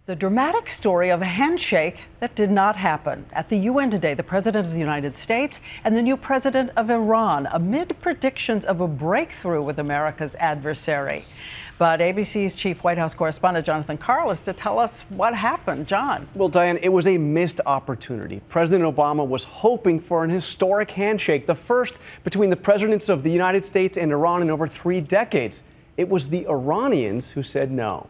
The dramatic story of a handshake that did not happen. At the UN today, the President of the United States and the new President of Iran, amid predictions of a breakthrough with America's adversary. But ABC's chief White House correspondent Jonathan Karl is to tell us what happened. John. Well, Diane, it was a missed opportunity. President Obama was hoping for an historic handshake, the first between the presidents of the United States and Iran in over 3 decades. It was the Iranians who said no.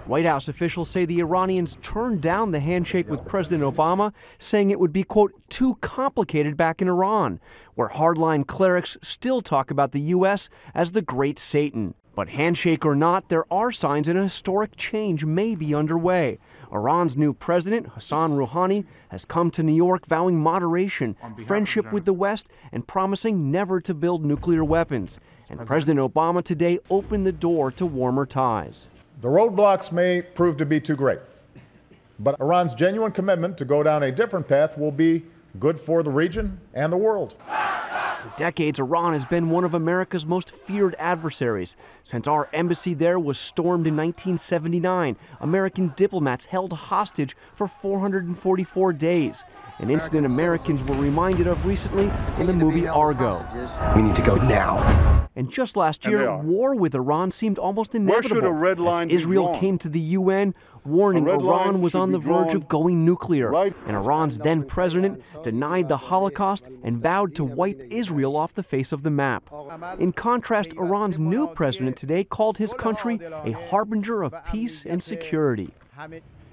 White House officials say the Iranians turned down the handshake with President Obama, saying it would be, quote, too complicated back in Iran, where hardline clerics still talk about the U.S. as the Great Satan. But handshake or not, there are signs an historic change may be underway. Iran's new president, Hassan Rouhani, has come to New York vowing moderation, friendship with the West, and promising never to build nuclear weapons. And President Obama today opened the door to warmer ties. The roadblocks may prove to be too great, but Iran's genuine commitment to go down a different path will be good for the region and the world. For decades, Iran has been one of America's most feared adversaries. Since our embassy there was stormed in 1979, American diplomats held hostage for 444 days, an incident Americans were reminded of recently in the movie Argo. We need to go now. And just last year, war with Iran seemed almost inevitable as Israel came to the UN, warning Iran was on the verge of going nuclear. And Iran's then president denied the Holocaust and vowed to wipe Israel off the face of the map. In contrast, Iran's new president today called his country a harbinger of peace and security.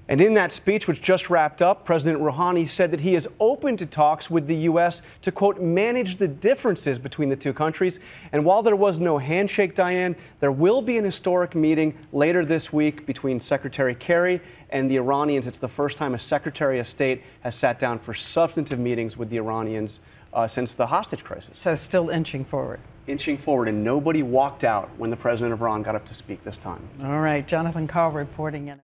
And in that speech, which just wrapped up, President Rouhani said that he is open to talks with the U.S. to, quote, manage the differences between the two countries. And while there was no handshake, Diane, there will be an historic meeting later this week between Secretary Kerry and the Iranians. It's the first time a Secretary of State has sat down for substantive meetings with the Iranians since the hostage crisis. So still inching forward. Inching forward, and nobody walked out when the president of Iran got up to speak this time. All right, Jonathan Karl reporting in.